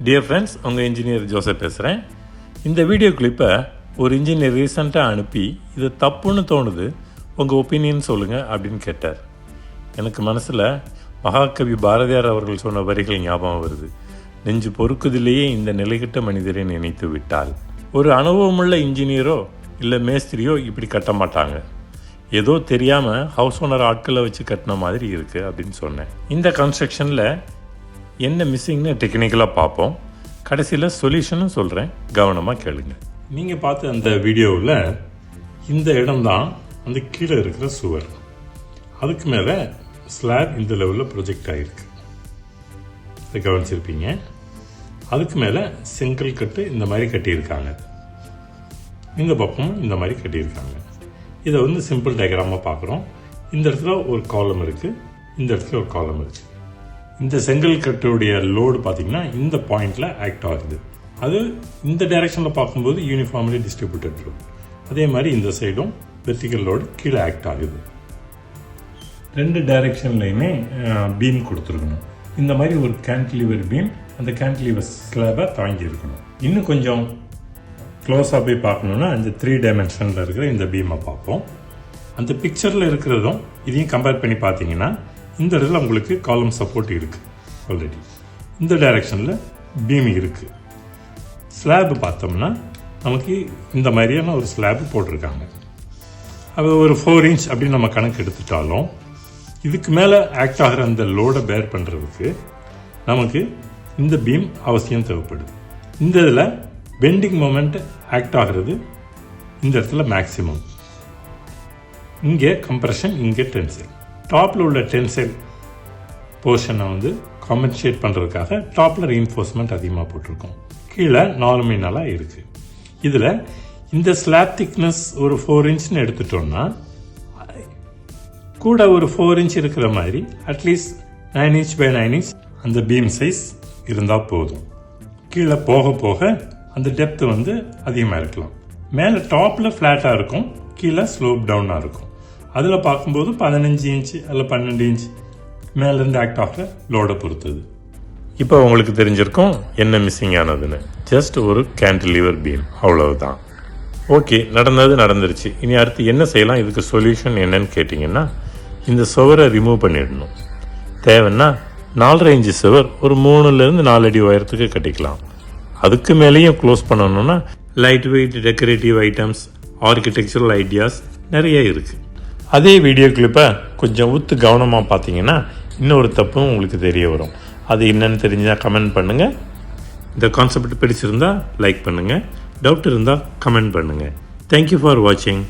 Dear friends, உங்கள் engineer Joseph பேசுகிறேன். இந்த வீடியோ கிளிப்பை ஒரு இன்ஜினியர் ரீசெண்டாக அனுப்பி இது தப்புன்னு தோணுது, உங்கள் ஒப்பீனியன் சொல்லுங்கள் அப்படின்னு கேட்டார். எனக்கு மனசில் மகாகவி பாரதியார் அவர்கள் சொன்ன வரிகள் ஞாபகம் வருது. நெஞ்சு பொறுக்குதிலேயே இந்த நிலைகிட்ட மனிதரை நினைத்து விட்டால். ஒரு அனுபவமுள்ள இன்ஜினியரோ இல்லை மேஸ்திரியோ இப்படி கட்ட மாட்டாங்க. ஏதோ தெரியாமல் ஹவுஸ் ஓனர் ஆட்களை வச்சு கட்டின மாதிரி இருக்குது அப்படின்னு சொன்னேன். இந்த கன்ஸ்ட்ரக்ஷனில் என்ன மிஸ்ஸிங்னு டெக்னிக்கலாக பார்ப்போம். கடைசியில் சொல்யூஷனும் சொல்கிறேன், கவனமாக கேளுங்க. நீங்கள் பார்த்த அந்த வீடியோவில் இந்த இடம்தான் அந்த கீழே இருக்கிற சுவர். அதுக்கு மேலே ஸ்லாப் இந்த லெவலில் ப்ரொஜெக்ட் ஆகிருக்கு, இதை கவனிச்சிருப்பீங்க. அதுக்கு மேலே செங்கல் கட்டு இந்த மாதிரி கட்டியிருக்காங்க, இந்த பக்கமும் இந்த மாதிரி கட்டியிருக்காங்க. இதை சிம்பிள் டயக்ராமாக பார்க்குறோம். இந்த இடத்துல ஒரு காலம் இருக்குது, இந்த இடத்துல ஒரு காலம் இருக்குது. இந்த செங்கல் கட்டுடைய லோடு பார்த்திங்கன்னா இந்த பாயிண்டில் ஆக்ட் ஆகுது. அது இந்த டைரெக்ஷனில் பார்க்கும்போது யூனிஃபார்ம்லி டிஸ்ட்ரிபியூட்டட் லோடு. அதே மாதிரி இந்த சைடும் வெர்டிக்கல் லோடு கீழே ஆக்ட் ஆகுது. ரெண்டு டைரெக்ஷன்லையுமே பீம் கொடுத்துருக்கணும். இந்த மாதிரி ஒரு கேன்டிலிவர் பீம் அந்த கேன்டிலிவர் ஸ்லாபை தாங்கி இருக்கணும். இன்னும் கொஞ்சம் க்ளோஸாக போய் பார்க்கணுன்னா அந்த 3 டைமென்ஷனில் இருக்கிற இந்த பீமை பார்ப்போம். அந்த பிக்சரில் இருக்கிறதும் இதையும் கம்பேர் பண்ணி பார்த்தீங்கன்னா இந்த இடத்துல உங்களுக்கு காலம் சப்போர்ட் இருக்குது ஆல்ரெடி. இந்த டைரெக்ஷனில் பீம் இருக்குது. ஸ்லாப் பார்த்தோம்னா நமக்கு இந்த மாதிரியான ஒரு ஸ்லாப் போட்டிருக்காங்க. அது ஒரு 4 இன்ச் அப்படின்னு நம்ம கணக்கு எடுத்துட்டாலும் இதுக்கு மேலே ஆக்ட் ஆகிற அந்த லோடை பேர் பண்ணுறதுக்கு நமக்கு இந்த பீம் அவசியம் தேவைப்படுது. இந்த இதில் பெண்டிங் மொமெண்ட் ஆக்ட் ஆகிறது இந்த இடத்துல மேக்ஸிமம். இங்கே கம்ப்ரெஷன், இங்கே டென்சைல். டாப்பில் உள்ள டென்சைல் போர்ஷனை காம்பன்சேட் பண்ணுறதுக்காக டாப்பில் ரீஎன்ஃபோர்ஸ்மெண்ட் அதிகமாக போட்டிருக்கோம். கீழே நார்மலாக இருக்குது. இதில் இந்த ஸ்லாப் திக்னஸ் ஒரு 4 இன்ச்னு எடுத்துட்டோம்னா கூட ஒரு 4 இன்ச் இருக்கிற மாதிரி அட்லீஸ்ட் 9 இன்ச் பை 9 இன்ச் அந்த பீம் சைஸ் இருந்தால் போதும். கீழே போக போக அந்த டெப்த்து அதிகமாக இருக்கலாம். மேலே டாப்பில் ஃப்ளாட்டாக இருக்கும், கீழே ஸ்லோப் டவுனாக இருக்கும். அதில் பார்க்கும்போது 15 இன்ச்சு அல்ல 12 இன்ச் மேலேருந்து ஆக்ட் ஆகிற லோடை பொறுத்தது. இப்போ உங்களுக்கு தெரிஞ்சிருக்கும் என்ன மிஸ்ஸிங் ஆனதுன்னு. ஜஸ்ட் ஒரு கேன்டிலிவர் பீம், அவ்வளவுதான். ஓகே, நடந்துருச்சு. இனி அடுத்து என்ன செய்யலாம், இதுக்கு சொல்யூஷன் என்னன்னு கேட்டிங்கன்னா இந்த சுவரை ரிமூவ் பண்ணிடணும். தேவைன்னா 4.5 இன்ச்சு சுவர் ஒரு 3லேருந்து 4 அடி உயரத்துக்கு கட்டிக்கலாம். அதுக்கு மேலேயும் க்ளோஸ் பண்ணணும்னா light weight decorative items, architectural ideas நிறைய இருக்குது. அதே வீடியோ கிளிப்பை கொஞ்சம் கவனமாக பார்த்தீங்கன்னா இன்னொரு தப்பும் உங்களுக்கு தெரிய வரும். அது என்னன்னு தெரிஞ்சால் கமெண்ட் பண்ணுங்கள். இந்த கான்செப்ட் பிடிச்சிருந்தால் லைக் பண்ணுங்கள், டவுட் இருந்தால் கமெண்ட் பண்ணுங்கள். தேங்க்யூ ஃபார் வாட்சிங்.